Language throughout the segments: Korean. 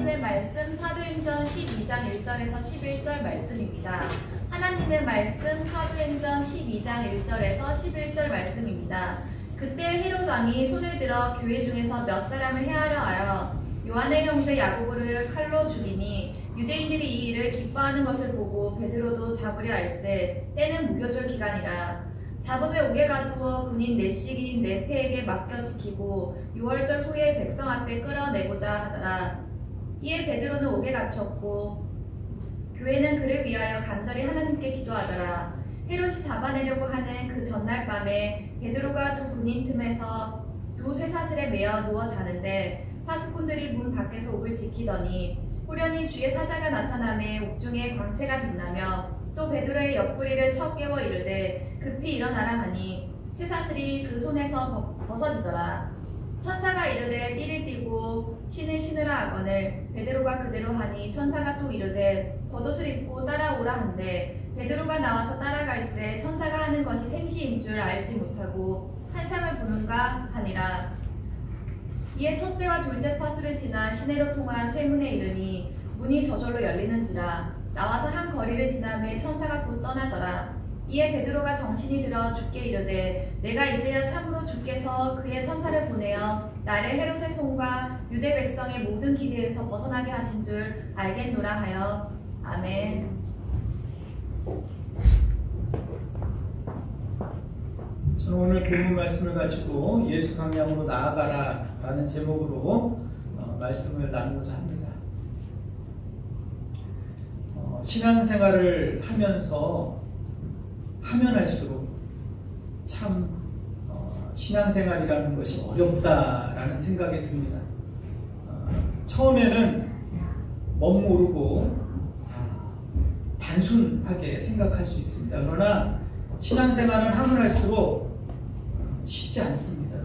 하나님의 말씀 사도행전 12장 1절에서 11절 말씀입니다. 하나님의 말씀 사도행전 12장 1절에서 11절 말씀입니다. 그때 헤롯 왕이 손을 들어 교회 중에서 몇 사람을 해하려 하여 요한의 형제 야고보를 칼로 죽이니 유대인들이 이 일을 기뻐하는 것을 보고 베드로도 잡으려 할세 때는 무교절 기간이라. 잡음에 옥에 가두어 군인 넷씩이 네페에게 맡겨 지키고 6월절 후에 백성 앞에 끌어내고자 하더라. 이에 베드로는 옥에 갇혔고 교회는 그를 위하여 간절히 하나님께 기도하더라. 헤롯이 잡아내려고 하는 그 전날 밤에 베드로가 두 군인 틈에서 두 쇠사슬에 매어 누워 자는데 파수꾼들이 문 밖에서 옥을 지키더니 호련히 주의 사자가 나타나매 옥중에 광채가 빛나며 또 베드로의 옆구리를 쳐 깨워 이르되 급히 일어나라 하니 쇠사슬이 그 손에서 벗어지더라. 천사가 이르되 띠를 띠고 신을 신으라 하거늘 베드로가 그대로 하니 천사가 또 이르되 겉옷을 입고 따라오라 한데 베드로가 나와서 따라갈새 천사가 하는 것이 생시인 줄 알지 못하고 환상을 보는가 하니라. 이에 첫째와 둘째 파수를 지나 시내로 통한 쇠문에 이르니 문이 저절로 열리는지라. 나와서 한 거리를 지나매 천사가 곧 떠나더라. 이에 베드로가 정신이 들어 주께 이르되 내가 이제야 참으로 주께서 그의 천사를 보내어 나를 헤롯의 손과 유대 백성의 모든 기대에서 벗어나게 하신 줄 알겠노라 하여. 아멘. 저는 오늘 본문 말씀을 가지고 예수 방향으로 나아가라 라는 제목으로 말씀을 나누고자 합니다. 신앙생활을 하면서 하면 할수록 참 신앙생활이라는 것이 어렵다라는 생각이 듭니다. 처음에는 멋모르고 단순하게 생각할 수 있습니다. 그러나 신앙생활은 하면 할수록 쉽지 않습니다.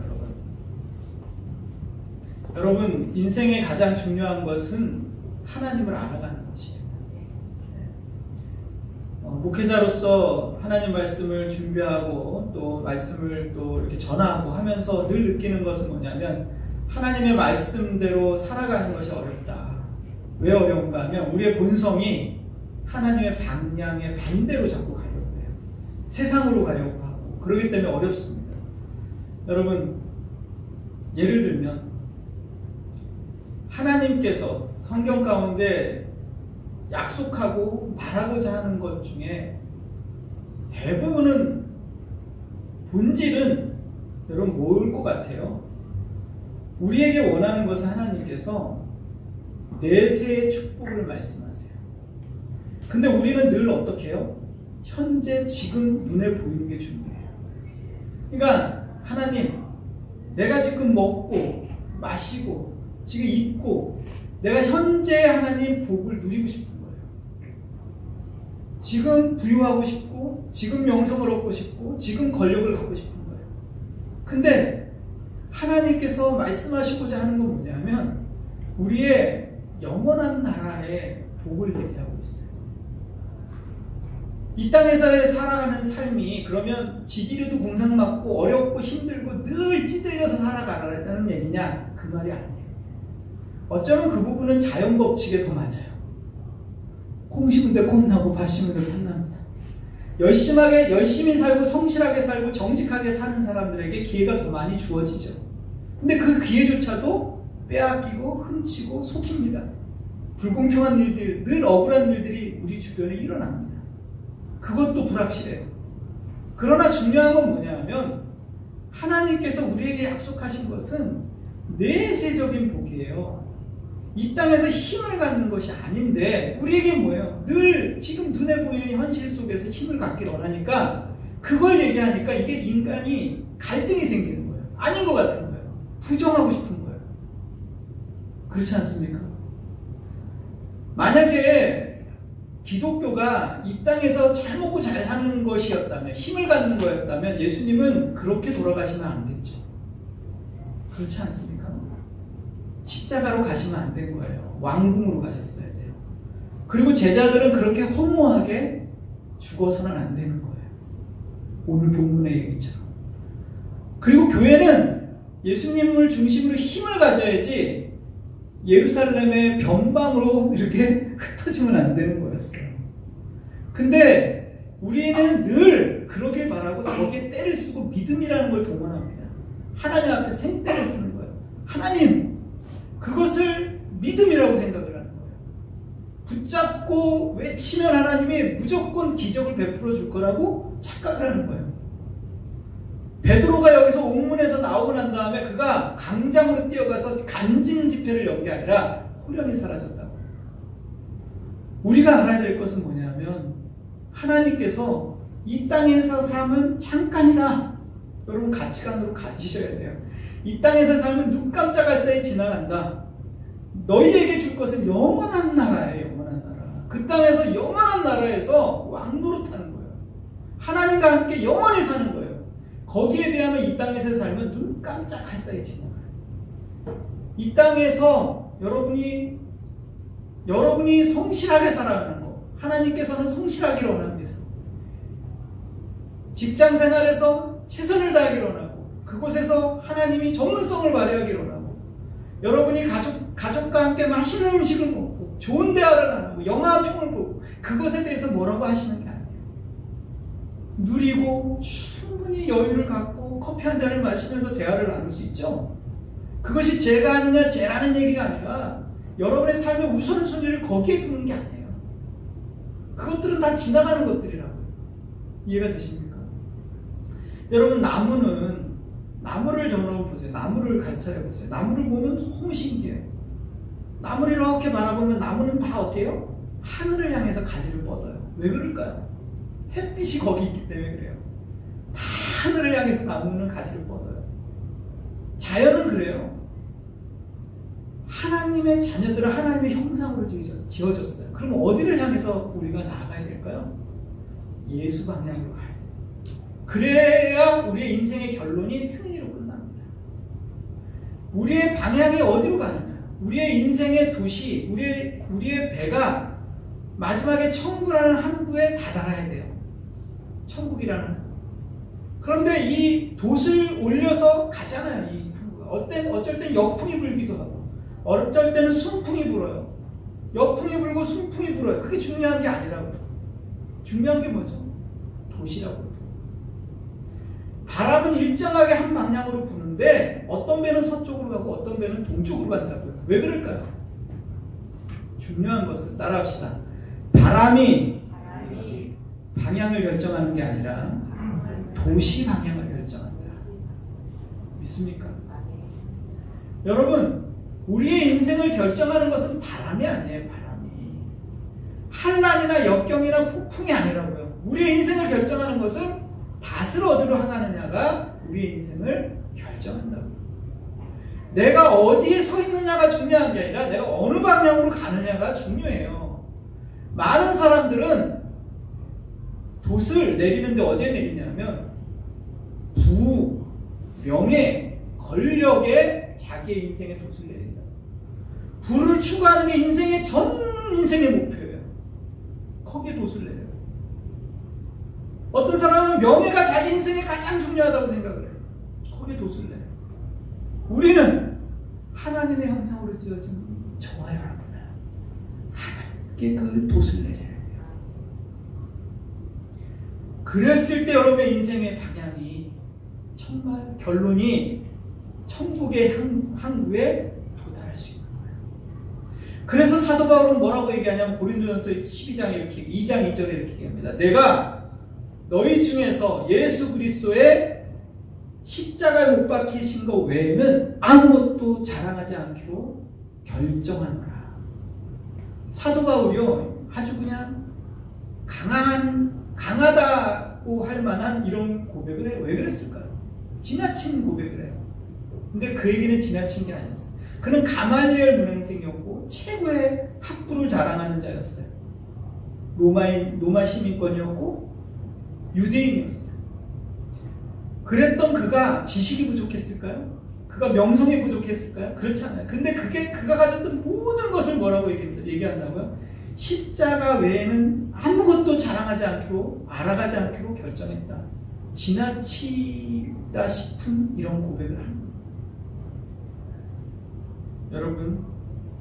여러분 인생의 가장 중요한 것은 하나님을 알아가는 것이에요. 목회자로서 하나님 말씀을 준비하고 또 말씀을 또 이렇게 전하고 하면서 늘 느끼는 것은 뭐냐면 하나님의 말씀대로 살아가는 것이 어렵다. 왜 어려운가 하면 우리의 본성이 하나님의 방향에 반대로 자꾸 가려고 해요. 세상으로 가려고 하고 그렇기 때문에 어렵습니다. 여러분 예를 들면 하나님께서 성경 가운데 약속하고 말하고자 하는 것 중에 대부분은 본질은 여러분 뭘 것 같아요? 우리에게 원하는 것은 하나님께서 내세의 축복을 말씀하세요. 근데 우리는 늘 어떻게 해요? 현재 지금 눈에 보이는 게 중요해요. 그러니까 하나님 내가 지금 먹고 마시고 지금 입고 내가 현재 하나님 복을 누리고 싶은 거예요. 지금 부유하고 싶고 지금 명성을 얻고 싶고 지금 권력을 갖고 싶은 거예요. 근데 하나님께서 말씀하시고자 하는 건 뭐냐면 우리의 영원한 나라의 복을 얘기하고 있어요. 이 땅에서 살아가는 삶이 그러면 지지리도 궁상맞고 어렵고 힘들고 늘 찌들려서 살아가라는 얘기냐? 그 말이 아니에요. 어쩌면 그 부분은 자연 법칙에 더 맞아요. 콩 심은 데 콩 나고 밭 심은 데 밭 납니다. 열심히 살고 성실하게 살고 정직하게 사는 사람들에게 기회가 더 많이 주어지죠. 근데 그 기회조차도 빼앗기고 훔치고 속입니다. 불공평한 일들, 늘 억울한 일들이 우리 주변에 일어납니다. 그것도 불확실해요. 그러나 중요한 건 뭐냐면 하나님께서 우리에게 약속하신 것은 내세적인 복이에요. 이 땅에서 힘을 갖는 것이 아닌데 우리에게 뭐예요? 늘 지금 눈에 보이는 현실 속에서 힘을 갖기를 원하니까 그걸 얘기하니까 이게 인간이 갈등이 생기는 거예요. 아닌 것 같은 거예요. 부정하고 싶은 거예요. 그렇지 않습니까? 만약에 기독교가 이 땅에서 잘 먹고 잘 사는 것이었다면 힘을 갖는 거였다면 예수님은 그렇게 돌아가시면 안 됐죠. 그렇지 않습니까? 십자가로 가시면 안 된 거예요. 왕궁으로 가셨어야 돼요. 그리고 제자들은 그렇게 허무하게 죽어서는 안 되는 거예요. 오늘 본문의 얘기처럼. 그리고 교회는 예수님을 중심으로 힘을 가져야지 예루살렘의 변방으로 이렇게 흩어지면 안 되는 거였어요. 근데 우리는 늘 그러길 바라고 거기에 때를 쓰고 믿음이라는 걸 동원합니다. 하나님 앞에 생때를 쓰는 거예요. 하나님, 그것을 믿음이라고 생각을 하는 거예요. 붙잡고 외치면 하나님이 무조건 기적을 베풀어 줄 거라고 착각을 하는 거예요. 베드로가 여기서 옥문에서 나오고 난 다음에 그가 강장으로 뛰어가서 간증 집회를 연 게 아니라 호련히 사라졌다고. 우리가 알아야 될 것은 뭐냐면 하나님께서 이 땅에서 삶은 잠깐이다. 여러분 가치관으로 가지셔야 돼요. 이 땅에서 삶은 눈 깜짝할 새에 지나간다. 너희에게 줄 것은 영원한 나라예요. 영원한 나라. 그 땅에서 영원한 나라에서 왕노릇하는 거예요. 하나님과 함께 영원히 사는 거예요. 거기에 비하면 이 땅에서의 삶은 눈 깜짝할 사이에 지나가요. 이 땅에서 여러분이 성실하게 살아가는 거, 하나님께서는 성실하기를 원합니다. 직장 생활에서 최선을 다하기를 원하고, 그곳에서 하나님이 전문성을 발휘하기를 원하고, 여러분이 가족과 함께 맛있는 음식을 먹고 좋은 대화를 나누고 영화 한 편을 보고 그것에 대해서 뭐라고 하시는 게 아니에요. 누리고 충분히 여유를 갖고 커피 한 잔을 마시면서 대화를 나눌 수 있죠. 그것이 죄가 아니냐 죄라는 얘기가 아니라 여러분의 삶의 우선순위를 거기에 두는 게 아니에요. 그것들은 다 지나가는 것들이라고. 이해가 되십니까? 여러분, 나무를 여러분 보세요. 나무를 관찰해 보세요. 나무를 보면 너무 신기해요. 나무를 이렇게 바라보면 나무는 다 어때요? 하늘을 향해서 가지를 뻗어요. 왜 그럴까요? 햇빛이 거기 있기 때문에 그래요. 다 하늘을 향해서 나무는 가지를 뻗어요. 자연은 그래요. 하나님의 자녀들은 하나님의 형상으로 지어졌어요. 그럼 어디를 향해서 우리가 나아가야 될까요? 예수 방향으로 가야 돼요. 그래야 우리의 인생의 결론이 승리로 끝납니다. 우리의 방향이 어디로 가느냐? 우리의 인생의 도시, 우리의 배가 마지막에 천국이라는 항구에 다다라야 돼요. 천국이라는 항구. 그런데 이 돛을 올려서 가잖아요. 이 항구가. 어쩔 땐 역풍이 불기도 하고, 어쩔 때는 순풍이 불어요. 역풍이 불고 순풍이 불어요. 그게 중요한 게 아니라고. 중요한 게 뭐죠? 돛이라고. 바람은 일정하게 한 방향으로 부는데 어떤 배는 서쪽으로 가고 어떤 배는 동쪽으로 간다고요. 왜 그럴까요? 중요한 것은 따라합시다. 바람이 방향을 결정하는 게 아니라 도시 방향을 결정한다. 믿습니까? 여러분, 우리의 인생을 결정하는 것은 바람이 아니에요. 바람이. 한란이나 역경이나 폭풍이 아니라고요. 우리의 인생을 결정하는 것은 닷을 어디로 향하느냐가 우리의 인생을 결정한다고. 내가 어디에 서 있느냐가 중요한 게 아니라 내가 어느 방향으로 가느냐가 중요해요. 많은 사람들은 돛을 내리는데 어디에 내리냐면 부, 명예, 권력에 자기의 인생의 돛을 내린다. 부를 추구하는 게 전 인생의 목표예요. 거기에 돛을 내려요. 어떤 사람은 명예가 자기 인생에 가장 중요하다고 생각을 해요. 거기에 돛을 내요. 우리는 하나님의 형상으로 지어진 저와 여러분은 하나님께 그 돛을 내려야 돼요. 그랬을 때 여러분의 인생의 방향이 정말 결론이 천국의 항구에 도달할 수 있는 거예요. 그래서 사도 바울은 뭐라고 얘기하냐면 고린도전서 12장에 이렇게 2장 2절에 이렇게 얘기합니다. 내가 너희 중에서 예수 그리스도의 십자가에 못 박히신 것 외에는 아무것도 자랑하지 않기로 결정하노라. 사도 바울이요, 아주 그냥 강하다고 할 만한 이런 고백을 해요. 왜 그랬을까요? 지나친 고백을 해요. 근데 그 얘기는 지나친 게 아니었어요. 그는 가말리엘 문행생이었고 최고의 학부를 자랑하는 자였어요. 로마 시민권이었고 유대인이었어요. 그랬던 그가 지식이 부족했을까요? 그가 명성이 부족했을까요? 그렇지 않아요. 근데 그가 가졌던 모든 것을 뭐라고 얘기한다고요? 십자가 외에는 아무것도 자랑하지 않기로, 알아가지 않기로 결정했다. 지나치다 싶은 이런 고백을 합니다. 여러분,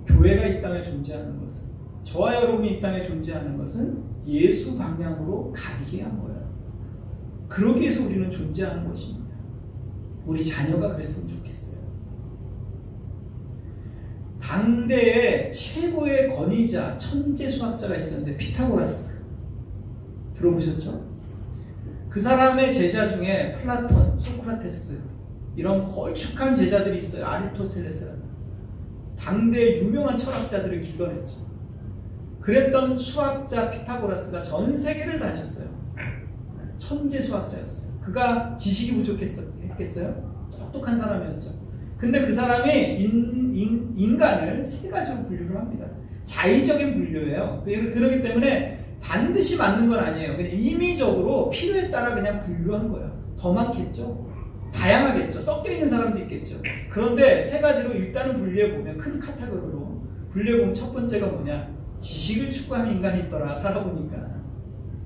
교회가 이 땅에 존재하는 것은, 저와 여러분이 이 땅에 존재하는 것은 예수 방향으로 가게 위한 거예요. 그러기 위해서 우리는 존재하는 것입니다. 우리 자녀가 그랬으면 좋겠어요. 당대의 최고의 권위자, 천재 수학자가 있었는데 피타고라스. 들어보셨죠? 그 사람의 제자 중에 플라톤, 소크라테스 이런 걸쭉한 제자들이 있어요. 아리스토텔레스라는 당대의 유명한 철학자들을 기원했죠. 그랬던 수학자 피타고라스가 전 세계를 다녔어요. 천재 수학자였어요. 그가 지식이 부족했겠어요? 똑똑한 사람이었죠. 근데 그 사람이 인간을 세 가지로 분류를 합니다. 자의적인 분류예요. 그렇기 때문에 반드시 맞는 건 아니에요. 그냥 임의적으로 필요에 따라 그냥 분류한 거예요. 더 많겠죠? 다양하겠죠? 섞여 있는 사람도 있겠죠. 그런데 세 가지로 일단은 분류해보면, 큰 카테고리로 분류해보면 첫 번째가 뭐냐? 지식을 추구하는 인간이 있더라. 살아보니까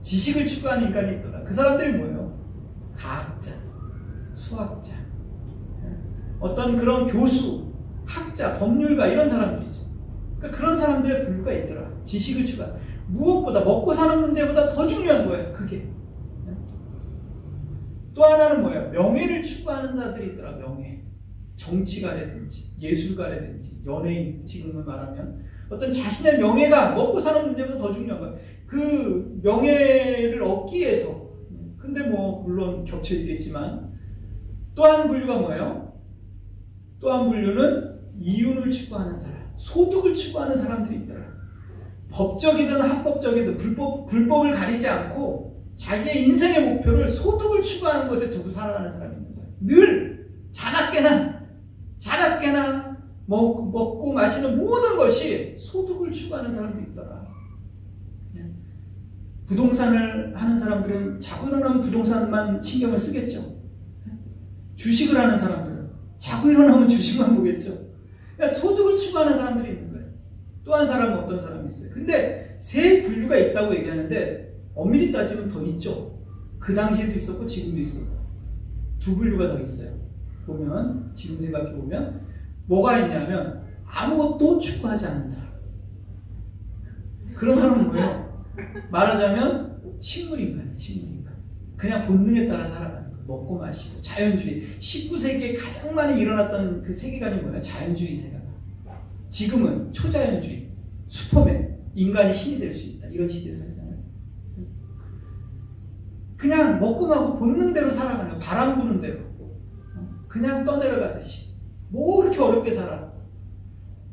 지식을 추구하는 인간이 있더라. 그 사람들이 뭐예요? 과학자, 수학자, 어떤 그런 교수, 학자, 법률가 이런 사람들이죠. 그러니까 그런 사람들의 분류가 있더라. 지식을 추구하는, 무엇보다 먹고 사는 문제보다 더 중요한 거예요. 그게. 또 하나는 뭐예요? 명예를 추구하는 자들이 있더라. 명예. 정치가라든지 예술가라든지 연예인, 지금은 말하면 어떤 자신의 명예가 먹고 사는 문제보다 더 중요한 거예요. 그 명예를 얻기 위해서. 근데 뭐 물론 겹쳐 있겠지만 또 한 분류가 뭐예요? 또 한 분류는 이윤을 추구하는 사람, 소득을 추구하는 사람들이 있더라. 법적이든 합법적이든 불법을 가리지 않고 자기의 인생의 목표를 소득을 추구하는 것에 두고 살아가는 사람이 있는 거예요. 늘 자나깨나 먹고 마시는 모든 것이 소득을 추구하는 사람도 있더라. 부동산을 하는 사람들은 자고 일어나면 부동산만 신경을 쓰겠죠. 주식을 하는 사람들은 자고 일어나면 주식만 보겠죠. 그러니까 소득을 추구하는 사람들이 있는 거예요. 또 한 사람은 어떤 사람이 있어요. 근데 세 분류가 있다고 얘기하는데 엄밀히 따지면 더 있죠. 그 당시에도 있었고 지금도 있었고 두 분류가 더 있어요. 보면 지금 생각해보면 뭐가 있냐면 아무것도 추구하지 않는 사람. 그런 사람은 뭐예요? 말하자면 식물인간이에요. 식물인간. 그냥 본능에 따라 살아가는 거예요. 먹고 마시고 자연주의. 19세기에 가장 많이 일어났던 그 세계관이 뭐예요? 자연주의 세계관. 지금은 초자연주의. 슈퍼맨. 인간이 신이 될 수 있다. 이런 시대에 살잖아요. 그냥 먹고 마고 본능대로 살아가는 거예요. 바람 부는 대로. 그냥 떠내려가듯이. 뭐 이렇게 어렵게 살아.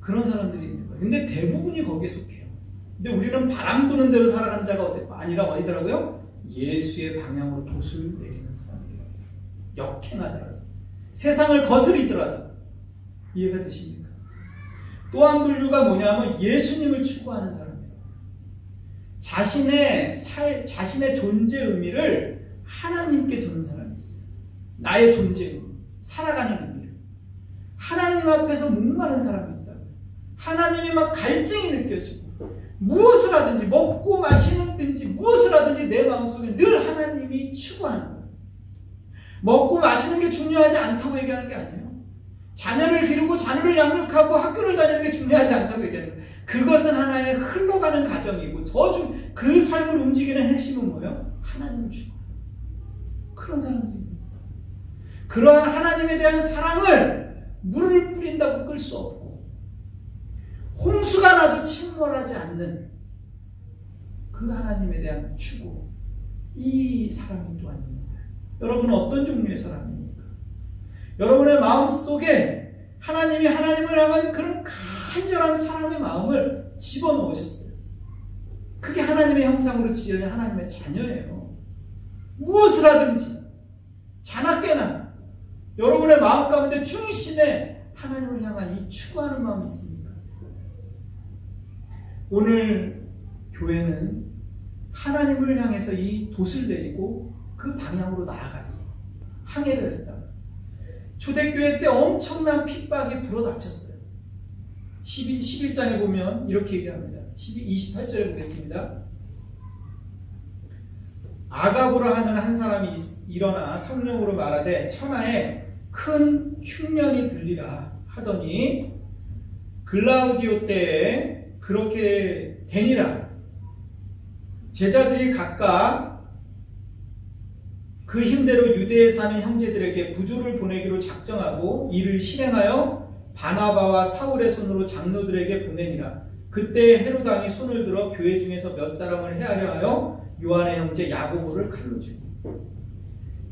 그런 사람들이 있는 거예요. 근데 대부분이 거기에 속해요. 근데 우리는 바람 부는 대로 살아가는 자가 아니라 어디더라고요? 예수의 방향으로 돛을 내리는 사람들이에요. 역행하더라도. 세상을 거스리더라도. 이해가 되십니까? 또 한 분류가 뭐냐면 예수님을 추구하는 사람이에요. 자신의 존재 의미를 하나님께 두는 사람이 있어요. 나의 존재 의미, 살아가는 의미를. 하나님 앞에서 목마른 사람이 있다. 하나님이 막 갈증이 느껴지고 무엇을 하든지 먹고 마시는든지 무엇을 하든지 내 마음속에 늘 하나님이 추구하는 거예요. 먹고 마시는 게 중요하지 않다고 얘기하는 게 아니에요. 자녀를 기르고 자녀를 양육하고 학교를 다니는 게 중요하지 않다고 얘기하는 거예요. 그것은 하나의 흘러가는 과정이고 그 삶을 움직이는 핵심은 뭐예요? 하나님을 추구하는 거예요. 그런 사람들입니다. 그러한 하나님에 대한 사랑을 물을 뿌린다고 끌 수 없고 홍수가 나도 침몰하지 않는 그 하나님에 대한 추구, 이 사람이 또한 있는 거예요. 여러분은 어떤 종류의 사람입니까? 여러분의 마음속에 하나님이 하나님을 향한 그런 간절한 사랑의 마음을 집어넣으셨어요. 그게 하나님의 형상으로 지어진 하나님의 자녀예요. 무엇을 하든지 자나깨나 여러분의 마음 가운데 중심에 하나님을 향한 이 추구하는 마음이 있습니까? 오늘 교회는 하나님을 향해서 이 돛을 내리고 그 방향으로 나아갔어. 항해를 했다. 초대교회 때 엄청난 핍박이 불어닥쳤어요. 11장에 보면 이렇게 얘기합니다. 28절에 보겠습니다. 아가보라 하는 한 사람이 일어나 성령으로 말하되 천하에 큰 흉년이 들리라 하더니 글라우디오 때에 그렇게 되니라. 제자들이 각각 그 힘대로 유대에 사는 형제들에게 부조를 보내기로 작정하고 이를 실행하여 바나바와 사울의 손으로 장로들에게 보내니라. 그때 헤롯 왕이 손을 들어 교회 중에서 몇 사람을 해하려 하여 요한의 형제 야고보를 칼로 죽이고.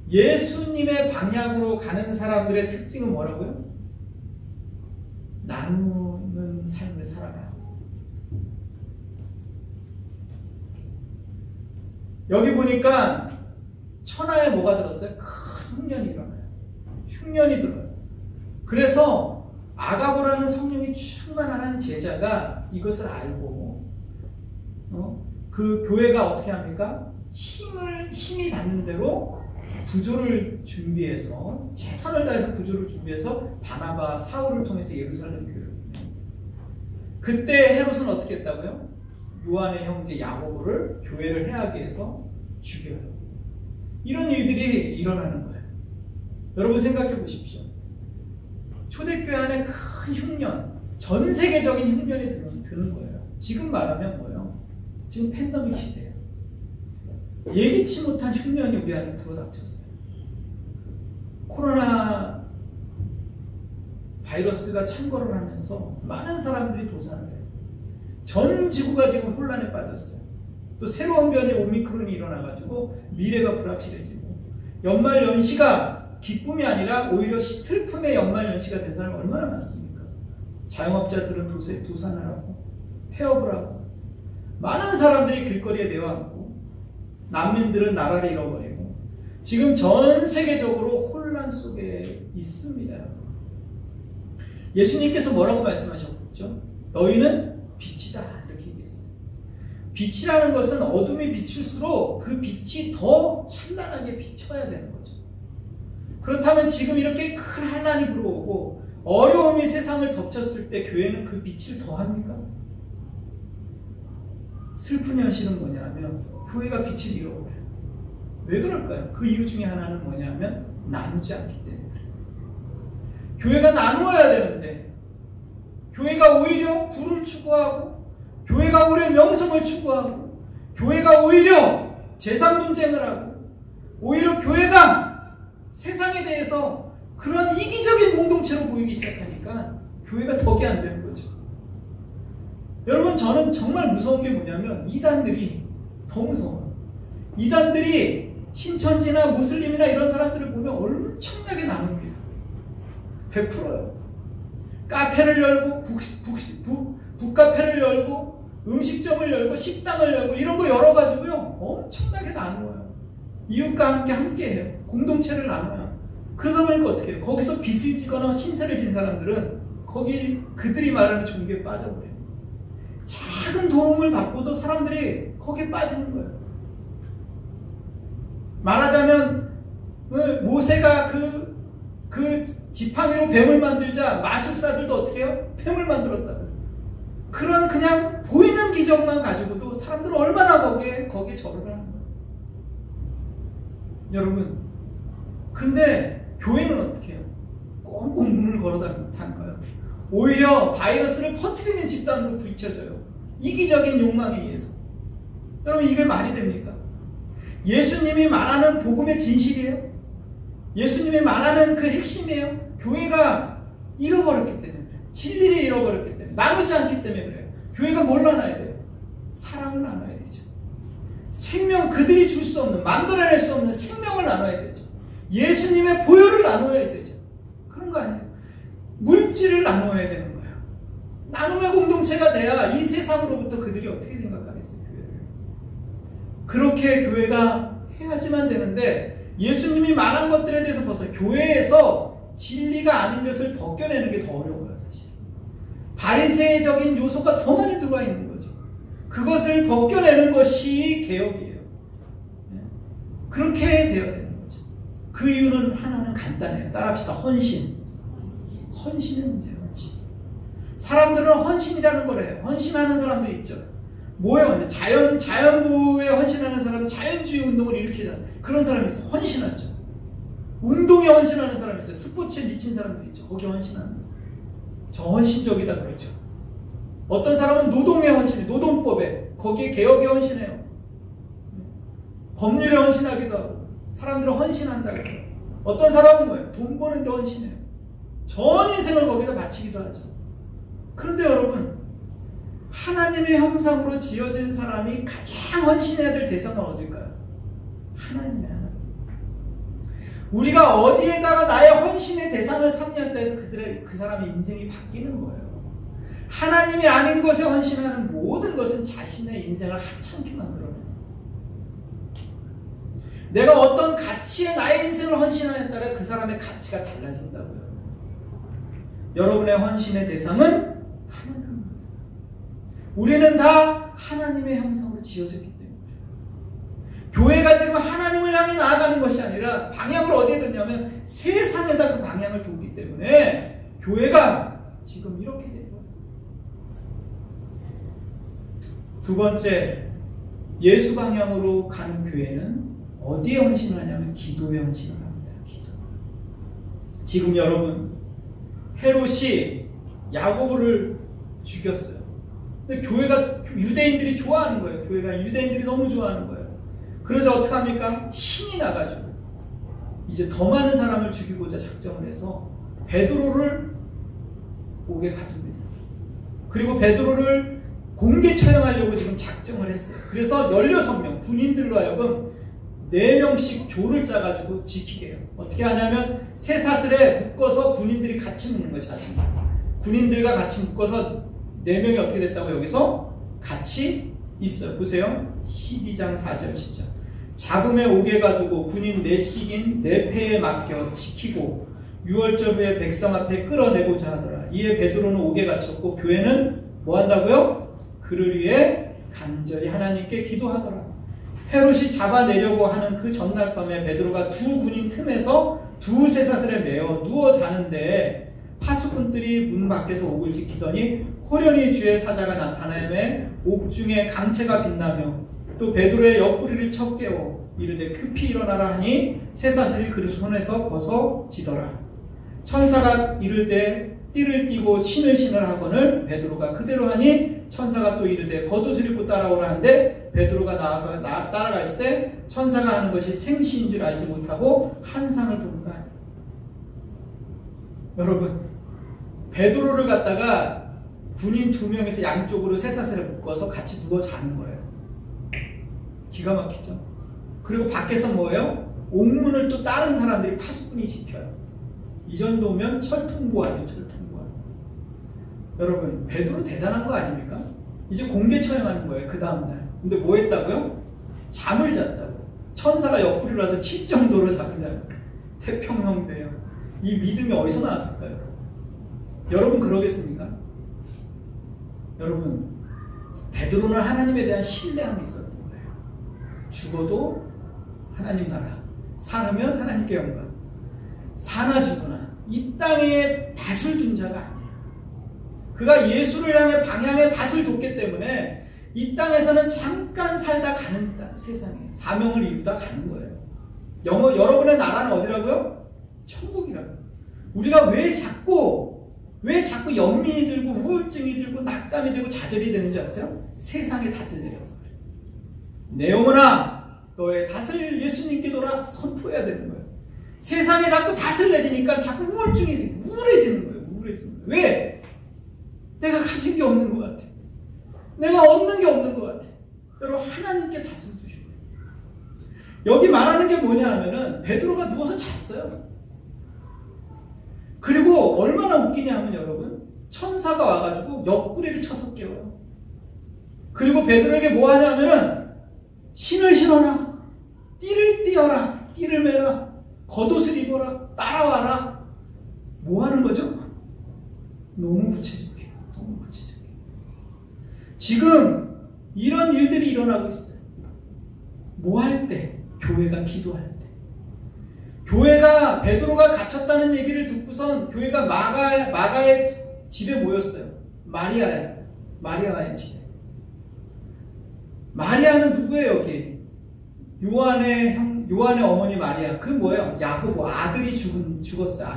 예수님의 방향으로 가는 사람들의 특징은 뭐라고요? 나누는 삶을 살아가요. 여기 보니까 천하에 뭐가 들었어요? 큰 흉년이 일어나요. 흉년이 들어요. 그래서 아가보라는 성령이 충만한 제자가 이것을 알고 그 교회가 어떻게 합니까? 힘이 닿는 대로 부조를 준비해서 최선을 다해서 부조를 준비해서 바나바 사울을 통해서 예루살렘 교회를 보내요. 그때 헤롯은 어떻게 했다고요? 요한의 형제 야고보를 교회를 해하게 해서 죽여요. 이런 일들이 일어나는 거예요. 여러분 생각해 보십시오. 초대교회 안에 큰 흉년, 전 세계적인 흉년이 드는 거예요. 지금 말하면 뭐예요? 지금 팬데믹 시대예요. 예기치 못한 흉년이 우리 안에 불어닥쳤어요. 코로나 바이러스가 창궐을 하면서 많은 사람들이 도산을 해요. 전 지구가 지금 혼란에 빠졌어요. 또 새로운 변이 오미크론이 일어나가지고 미래가 불확실해지고 연말 연시가 기쁨이 아니라 오히려 슬픔의 연말 연시가 된 사람이 얼마나 많습니까? 자영업자들은 도산을 하고 폐업을 하고 많은 사람들이 길거리에 내어앉고 난민들은 나라를 잃어버리고 지금 전 세계적으로 혼란 속에 있습니다. 예수님께서 뭐라고 말씀하셨죠? 너희는 빛이다 이렇게 얘기했어요. 빛이라는 것은 어둠이 비출수록 그 빛이 더 찬란하게 비춰야 되는 거죠. 그렇다면 지금 이렇게 큰 환란이 불어오고 어려움이 세상을 덮쳤을 때 교회는 그 빛을 더합니까? 슬픈 현실은 뭐냐면 교회가 빛을 잃어버려요. 왜 그럴까요? 그 이유 중에 하나는 뭐냐면 나누지 않기 때문에 그래요. 교회가 나누어야 되는데 교회가 오히려 부를 추구하고 교회가 오히려 명성을 추구하고 교회가 오히려 재산 분쟁을 하고 오히려 교회가 세상에 대해서 그런 이기적인 공동체로 보이기 시작하니까 교회가 덕이 안 되는 거죠. 여러분 저는 정말 무서운 게 뭐냐면 이단들이 더 무서워요. 이단들이 신천지나 무슬림이나 이런 사람들을 보면 엄청나게 나눕니다. 100%요. 카페를 열고 북카페를 열고 음식점을 열고 식당을 열고 이런 거 열어가지고요 엄청나게 나누어요. 이웃과 함께해요. 공동체를 나눠요. 그러다 보니까 어떻게 해요? 거기서 빚을 지거나 신세를 진 사람들은 거기 그들이 말하는 종교에 빠져버려요. 작은 도움을 받고도 사람들이 거기에 빠지는 거예요. 말하자면 모세가 그 지팡이로 뱀을 만들자 마술사들도 어떻게 해요? 뱀을 만들었다고요. 그런 그냥 보이는 기적만 가지고도 사람들은 얼마나 거기에 절을 하는 거예요. 여러분 근데 교회는 어떻게 해요? 꽁꽁 문을 걸어다니까요. 오히려 바이러스를 퍼뜨리는 집단으로 비춰져요. 이기적인 욕망에 의해서. 여러분 이게 말이 됩니까? 예수님이 말하는 복음의 진실이에요? 예수님이 말하는 그 핵심이에요? 교회가 잃어버렸기 때문에 그래요. 진리를 잃어버렸기 때문에 나누지 않기 때문에 그래요. 교회가 뭘 나눠야 돼요? 사랑을 나눠야 되죠. 생명 그들이 줄 수 없는 만들어낼 수 없는 생명을 나눠야 되죠. 예수님의 보혈을 나눠야 되죠. 그런 거 아니에요. 물질을 나눠야 되는 거예요. 나눔의 공동체가 돼야 이 세상으로부터 그들이 어떻게 생각하겠어요? 교회를. 그렇게 교회가 해야지만 되는데 예수님이 말한 것들에 대해서 벗어요. 교회에서 진리가 아닌 것을 벗겨내는 게 더 어려워요. 사실 바리새적인 요소가 더 많이 들어와 있는 거죠. 그것을 벗겨내는 것이 개혁이에요. 그렇게 되어야 되는 거죠. 그 이유는 하나는 간단해요. 따라합시다. 헌신의 문제예요. 헌신. 사람들은 헌신이라는 걸 해요. 헌신하는 사람들이 있죠. 뭐예요? 자연보호에 헌신하는 사람, 자연주의 운동을 일으키는 그런 사람이 있어요. 헌신하죠. 운동에 헌신하는 사람이 있어요. 스포츠에 미친 사람들이 있죠. 거기 헌신하는 거예요. 저 헌신적이다 그러죠. 어떤 사람은 노동에 헌신해. 노동법에. 거기에 개혁에 헌신해요. 법률에 헌신하기도 하고. 사람들은 헌신한다고 해요. 어떤 사람은 뭐예요? 돈 버는데 헌신해요. 전 인생을 거기다 바치기도 하죠. 그런데 여러분, 하나님의 형상으로 지어진 사람이 가장 헌신해야 될 대상은 어딜까요? 하나님의 하나님. 우리가 어디에다가 나의 헌신의 대상을 삼냐고 해서 그 사람의 인생이 바뀌는 거예요. 하나님이 아닌 것에 헌신하는 모든 것은 자신의 인생을 하찮게 만들어내요. 내가 어떤 가치에 나의 인생을 헌신하냐에 따라 그 사람의 가치가 달라진다고요. 여러분의 헌신의 대상은 하나님입니다. 우리는 다 하나님의 형상으로 지어졌기 때문에 교회가 지금 하나님을 향해 나아가는 것이 아니라 방향을 어디에 뒀냐면 세상에다 그 방향을 뒀기 때문에 교회가 지금 이렇게 된 거예요. 두 번째, 예수 방향으로 가는 교회는 어디에 헌신을 하냐면 기도에 헌신을 합니다. 기도. 지금 여러분, 헤롯이 야고보를 죽였어요. 근데 교회가, 유대인들이 좋아하는 거예요. 교회가 유대인들이 너무 좋아하는 거예요. 그래서 어떻게 합니까? 신이 나가지고 이제 더 많은 사람을 죽이고자 작정을 해서 베드로를 옥에 가둡니다. 그리고 베드로를 공개 처형하려고 지금 작정을 했어요. 그래서 16명 군인들로 하여금 4명씩 조를 짜가지고 지키게 해요. 어떻게 하냐면 쇠사슬에 묶어서 군인들이 같이 묶는 거예요. 자신이. 군인들과 같이 묶어서 4명이 어떻게 됐다고 여기서 같이 있어요. 보세요. 12장 4절 10절. 잡음에 옥에 가두고 군인 4씩인 4패에 맡겨 지키고 6월절 후에 백성 앞에 끌어내고자 하더라. 이에 베드로는 옥에 갇혔고 교회는 뭐 한다고요? 그를 위해 간절히 하나님께 기도하더라. 헤롯이 잡아내려고 하는 그 전날 밤에 베드로가 두 군인 틈에서 두 쇠사슬에 매어 누워 자는데 파수꾼들이 문 밖에서 옥을 지키더니 호련히 주의 사자가 나타나매 옥중에 강채가 빛나며 또 베드로의 옆구리를 쳐 깨워 이르되 급히 일어나라 하니 쇠사슬이 그 손에서 벗어지더라. 천사가 이르되 띠를 띠고 신을 하거늘 베드로가 그대로 하니 천사가 또 이르되 겉옷을 입고 따라오라 하는데 베드로가 나와서 따라갈새 천사가 하는 것이 생시인 줄 알지 못하고 환상을 보는 거 아니에요. 여러분, 베드로를 갖다가 군인 2명에서 양쪽으로 쇠사슬에 묶어서 같이 누워 자는 거예요. 기가 막히죠. 그리고 밖에서 뭐예요? 옥문을 또 다른 사람들이 파수꾼이 지켜요. 이 정도면 철통보안이에요. 철통보안. 여러분, 베드로 대단한 거 아닙니까? 이제 공개 처형하는 거예요. 그 다음날. 근데 뭐 했다고요? 잠을 잤다고. 천사가 옆구리로 와서 칠 정도로 잠을 자요. 태평성대요. 이 믿음이 어디서 나왔을까요? 여러분 그러겠습니까? 여러분, 베드로는 하나님에 대한 신뢰함이 있었던 거예요. 죽어도 하나님 나라, 살으면 하나님께 영광. 사나 죽으나 이 땅에 닷을 둔 자가 아니에요. 그가 예수를 향해 방향에 닷을 뒀기 때문에 이 땅에서는 잠깐 살다 가는 세상에 사명을 이루다 가는 거예요. 여러분의 나라는 어디라고요? 천국이라고요. 우리가 왜 자꾸 연민이 들고 우울증이 들고 낙담이 들고 좌절이 되는지 아세요? 세상에 닷을 내려서 그래요. 내 영혼아, 너의 닷을 예수님께 돌아 선포해야 되는 거예요. 세상에 자꾸 닷을 내리니까 자꾸 우울해지는 거예요. 우울해지는 거예요. 왜? 내가 가진 게 없는 것 같아. 내가 얻는 게 없는 것 같아. 여러분, 하나님께 닷을 주시고. 여기 말하는 게 뭐냐 하면은 베드로가 누워서 잤어요. 그리고 얼마나 웃기냐 하면 여러분, 천사가 와가지고 옆구리를 쳐서 깨워요. 그리고 베드로에게 뭐 하냐 하면은 신을 신어라, 띠를 띠어라, 띠를 매라, 겉옷을 입어라, 따라와라. 뭐 하는 거죠? 너무 구체적이에요. 너무 구체적이에요. 지금 이런 일들이 일어나고 있어요. 뭐 할 때? 교회가 기도할 때. 교회가 베드로가 갇혔다는 얘기를 듣고선 교회가 마가의 집에 모였어요. 마리아의 집에. 마리아는 누구예요, 여기? 요한의 어머니 마리아. 그 뭐예요? 야고보. 아들이 죽었어요,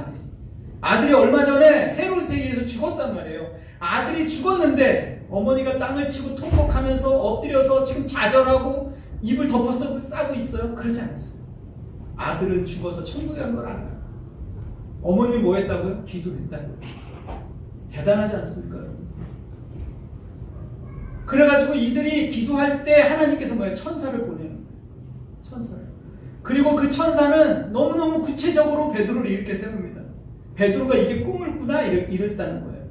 아들이 얼마 전에 헤롯에 의해서 죽었단 말이에요. 아들이 죽었는데 어머니가 땅을 치고 통곡하면서 엎드려서 지금 좌절하고 입을 덮어서 싸고 있어요? 그러지 않았어요. 아들은 죽어서 천국에 간 걸 알아요. 어머니 뭐 했다고요? 기도했다고요. 대단하지 않습니까, 여러분? 그래가지고 이들이 기도할 때 하나님께서 뭐예요? 천사를 보내는 거예요. 천사를. 그리고 그 천사는 너무너무 구체적으로 베드로를 이렇게 세웁니다. 베드로가 이게 꿈을 꾸나? 이랬다는 거예요.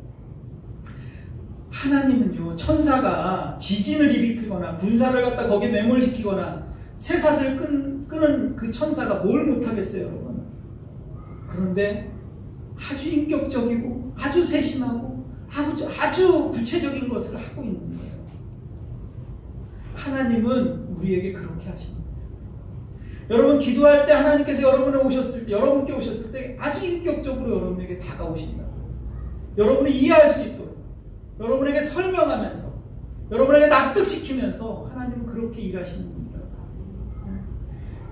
하나님은요, 천사가 지진을 일으키거나 군사를 갖다 거기에 매몰시키거나 쇠사슬 끄는 그 천사가 뭘 못하겠어요, 여러분? 그런데 아주 인격적이고 아주 세심하고 아주 구체적인 것을 하고 있는 거예요. 하나님은 우리에게 그렇게 하십니다. 여러분 기도할 때 하나님께서 여러분께 오셨을 때 아주 인격적으로 여러분에게 다가오신다. 여러분이 이해할 수 있도록 여러분에게 설명하면서 여러분에게 납득시키면서 하나님은 그렇게 일하시는 분이라고.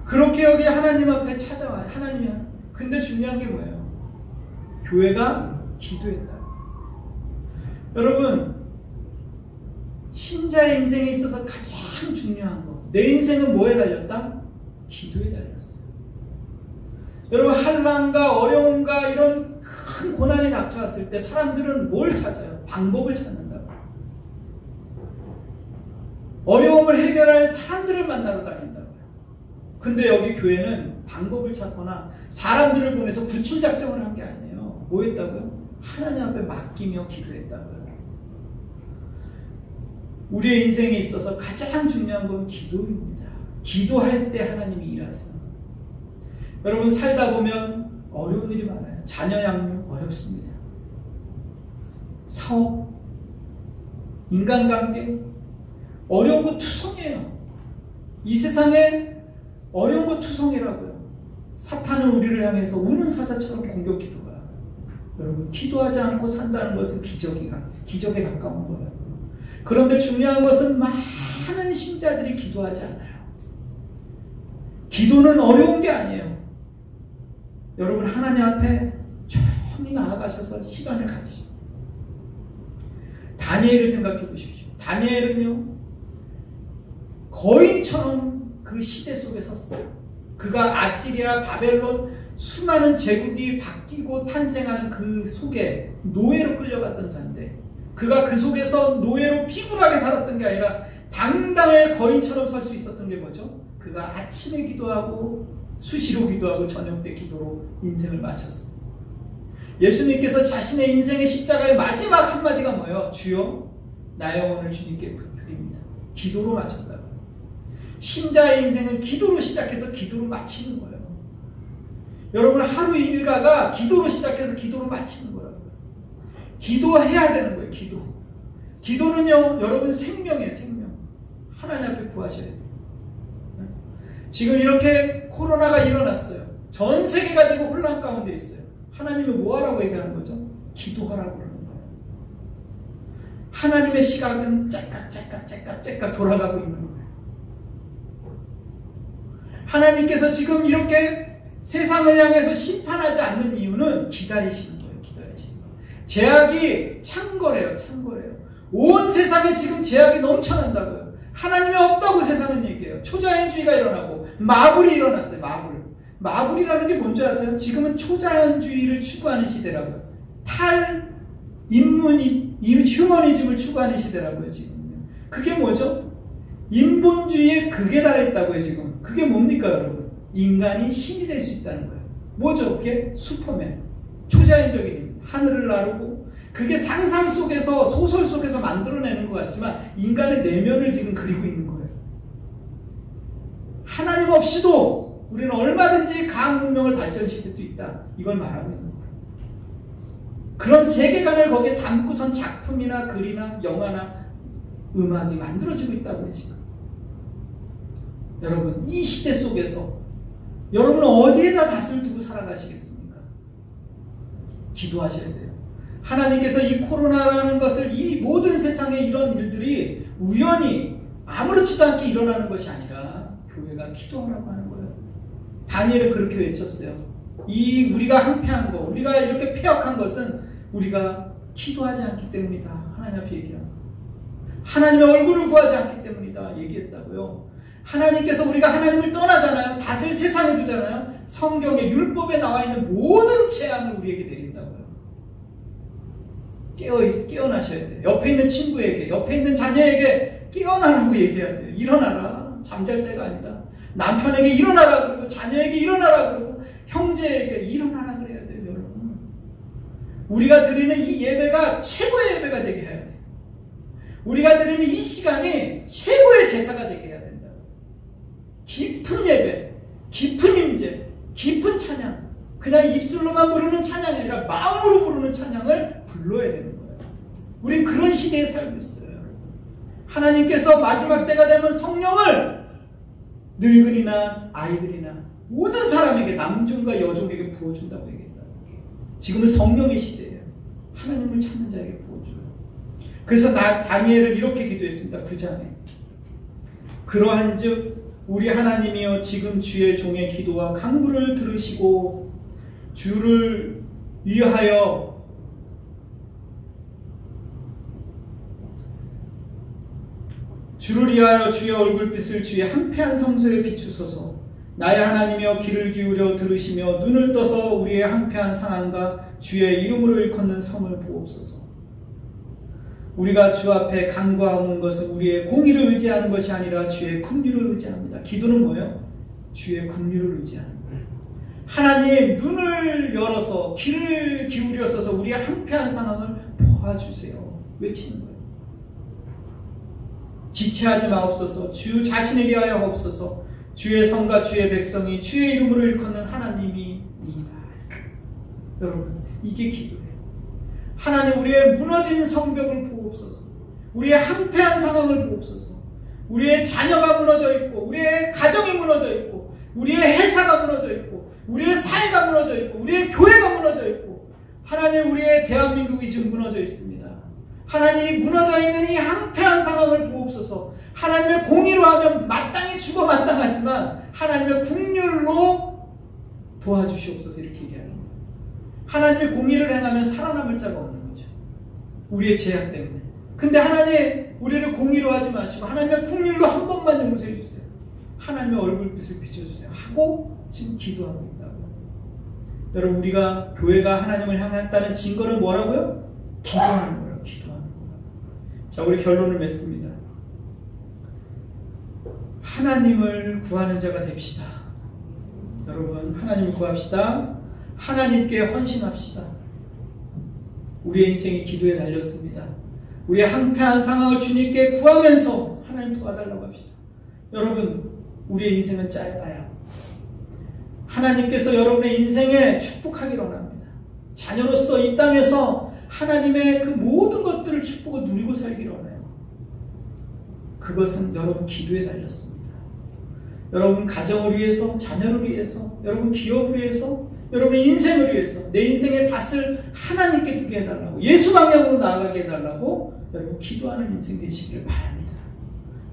그렇게 여기 하나님 앞에 찾아와요. 하나님이. 근데 중요한 게 뭐예요? 교회가 기도했다. 여러분 신자의 인생에 있어서 가장 중요한 거, 내 인생은 뭐에 달렸다? 기도에 달렸어요. 여러분 환난과 어려움과 이런 큰 고난이 닥쳐왔을 때 사람들은 뭘 찾아요? 방법을 찾는다고. 어려움을 해결할 사람들을 만나러 다닌다고요. 근데 여기 교회는 방법을 찾거나 사람들을 보내서 구출작전을 한 게 아니에요. 뭐 했다고요? 하나님 앞에 맡기며 기도했다고요. 우리의 인생에 있어서 가장 중요한 건 기도입니다. 기도할 때 하나님이 일하세요. 여러분 살다 보면 어려운 일이 많아요. 자녀 양육 어렵습니다. 사업, 인간관계 어려운 거 투성이에요. 이 세상에 어려운 거 투성이라고요. 사탄은 우리를 향해서 우는 사자처럼 공격해 들어가요. 여러분 기도하지 않고 산다는 것은 기적에 가까운 거예요. 그런데 중요한 것은 많은 신자들이 기도하지 않아요. 기도는 어려운 게 아니에요. 여러분 하나님 앞에 조용히 나아가셔서 시간을 가지시고 다니엘을 생각해 보십시오. 다니엘은요 거인처럼 그 시대 속에 섰어요. 그가 아시리아, 바벨론 수많은 제국이 바뀌고 탄생하는 그 속에 노예로 끌려갔던 자인데 그가 그 속에서 노예로 피굴하게 살았던 게 아니라 당당하게 거인처럼 설 수 있었던 게 뭐죠? 그가 아침에 기도하고 수시로 기도하고 저녁 때 기도로 인생을 마쳤어요. 예수님께서 자신의 인생의 십자가의 마지막 한마디가 뭐예요? 주여 나의 영혼을 주님께 드립니다. 기도로 마쳤다고. 신자의 인생은 기도로 시작해서 기도로 마치는 거예요. 여러분 하루 일과가 기도로 시작해서 기도로 마치는 거예요. 기도해야 되는 거예요. 기도는요 여러분 생명이에요. 생명. 하나님 앞에 구하셔야 돼요. 지금 이렇게 코로나가 일어났어요. 전 세계가 지금 혼란 가운데 있어요. 하나님은 뭐하라고 얘기하는 거죠? 기도하라고 그러는 거예요. 하나님의 시각은 째깍 돌아가고 있는 거예요. 하나님께서 지금 이렇게 세상을 향해서 심판하지 않는 이유는 기다리시는 거예요. 제약이 창궐해요. 온 세상에 지금 제약이 넘쳐난다고요. 하나님이 없다고 세상은 얘기해요. 초자연주의가 일어나고 마블이 일어났어요. 마블이라는 게 뭔지 아세요? 지금은 초자연주의를 추구하는 시대라고요. 휴머니즘을 추구하는 시대라고요. 지금요. 그게 뭐죠? 인본주의의 극에 달했다고요. 지금 그게 뭡니까 여러분? 인간이 신이 될 수 있다는 거예요. 뭐죠? 그게 슈퍼맨, 초자연적인 하늘을 나르고 그게 상상 속에서 소설 속에서 만들어내는 것 같지만 인간의 내면을 지금 그리고 있는 거예요. 하나님 없이도 우리는 얼마든지 과학 문명을 발전시킬 수 있다. 이걸 말하고 있는 거예요. 그런 세계관을 거기에 담고선 작품이나 글이나 영화나 음악이 만들어지고 있다고요. 지금 여러분 이 시대 속에서 여러분은 어디에다 닷을 두고 살아가시겠습니까? 기도하셔야 돼요. 하나님께서 이 코로나라는 것을 이 모든 세상의 이런 일들이 우연히 아무렇지도 않게 일어나는 것이 아니라 교회가 기도하라고 하는 거예요. 다니엘은 그렇게 외쳤어요. 우리가 항폐한 거, 우리가 이렇게 폐역한 것은 우리가 기도하지 않기 때문이다. 하나님 앞에 얘기하는 거예요. 하나님의 얼굴을 구하지 않기 때문이다 얘기했다고요. 하나님께서 우리가 하나님을 떠나잖아요. 닷을 세상에 두잖아요. 성경에 율법에 나와 있는 모든 재앙을 우리에게 내린다고요. 깨어나셔야 돼요. 옆에 있는 친구에게, 옆에 있는 자녀에게 깨어나라고 얘기해야 돼요. 일어나라. 잠잘 때가 아니다. 남편에게 일어나라 그러고, 자녀에게 일어나라 그러고, 형제에게 일어나라 그래야 돼요. 여러분, 우리가 드리는 이 예배가 최고의 예배가 되게 해야 돼요. 우리가 드리는 이 시간이 최고의 제사가 되게 해야 된다. 깊은 예배, 깊은 임재, 깊은 찬양, 그냥 입술로만 부르는 찬양이 아니라 마음으로 부르는 찬양을 불러야 되는 거예요. 우린 그런 시대에 살고 있어요. 하나님께서 마지막 때가 되면 성령을 늙은이나 아이들이나 모든 사람에게, 남종과 여종에게 부어준다고 얘기했다. 지금은 성령의 시대예요. 하나님을 찾는 자에게 부어줘요. 그래서 다니엘은 이렇게 기도했습니다. 9장에 그러한즉 우리 하나님이여 지금 주의 종의 기도와 간구를 들으시고 주를 위하여 주의 얼굴빛을 주의 한패한 성소에 비추소서. 나의 하나님이여 귀를 기울여 들으시며 눈을 떠서 우리의 한패한 상황과 주의 이름으로 일컫는 성을 보옵소서. 우리가 주 앞에 간구하는 것은 우리의 공의를 의지하는 것이 아니라 주의 긍휼을 의지합니다. 기도는 뭐예요? 주의 긍휼을 의지하는 거예요. 하나님 눈을 열어서 귀를 기울여서 우리의 한패한 상황을 보아주세요. 외치는 거예요. 지체하지 마옵소서. 주 자신을 위하여 없소서. 주의 성과 주의 백성이 주의 이름으로 일컫는 하나님이니이다. 여러분, 이게 기도예요. 하나님, 우리의 무너진 성벽을 보옵소서. 우리의 한패한 상황을 보옵소서. 우리의 자녀가 무너져 있고, 우리의 가정이 무너져 있고, 우리의 회사가 무너져 있고, 우리의 사회가 무너져 있고, 우리의 교회가 무너져 있고, 하나님, 우리의 대한민국이 지금 무너져 있습니다. 하나님, 무너져 있는 이 한패한 상황을 보옵소서. 하나님의 공의로 하면 마땅히 죽어 마땅하지만 하나님의 긍휼로 도와주시옵소서. 이렇게 얘기하는 거예요. 하나님의 공의를 행하면 살아남을 자가 없는 거죠. 우리의 죄악 때문에. 근데 하나님, 우리를 공의로 하지 마시고 하나님의 긍휼로 한 번만 용서해 주세요. 하나님의 얼굴빛을 비춰주세요. 하고 지금 기도하고 있다고요. 여러분, 우리가 교회가 하나님을 향했다는 증거는 뭐라고요? 기도하는 거예요. 기도하는 거예요. 자, 우리 결론을 맺습니다. 하나님을 구하는 자가 됩시다. 여러분, 하나님을 구합시다. 하나님께 헌신합시다. 우리의 인생이 기도에 달렸습니다. 우리의 한패한 상황을 주님께 구하면서 하나님 도와달라고 합시다. 여러분, 우리의 인생은 짧아요. 하나님께서 여러분의 인생에 축복하기를 원합니다. 자녀로서 이 땅에서 하나님의 그 모든 것들을 축복을 누리고 살기를 원해요. 그것은 여러분 기도에 달렸습니다. 여러분 가정을 위해서, 자녀를 위해서, 여러분 기업을 위해서, 여러분의 인생을 위해서, 내 인생의 닷을 하나님께 두게 해달라고, 예수 방향으로 나아가게 해달라고 여러분 기도하는 인생 되시기를 바랍니다.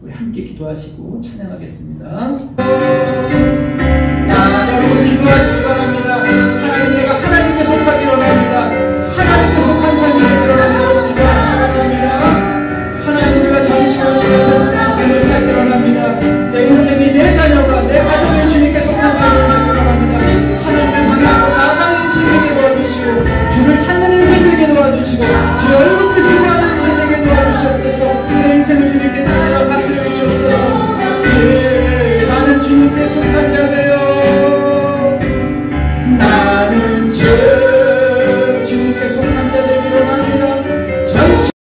우리 함께 기도하시고 찬양하겠습니다. 여러분 기도하시기 바랍니다. 하나님, 내가 하나님께 속하기를 원합니다. 하나님께 속한 삶이 되기를 원합니다. 기도하시기 바랍니다. 하나님, 우리가 전심으로 주님께 속한 삶을 살기를 원합니다. 내 인생이, 내 자녀가, 내 가정이 주님께 속한 삶을 살기를 원합니다. 하나님의 방향으로 나아가는 인생 되게 도와주시고, 주를 찾는 인생 되게 도와주시고, 주의 얼굴빛을 구하는 인생 되게 도와주시옵소서. 내 인생을 주님께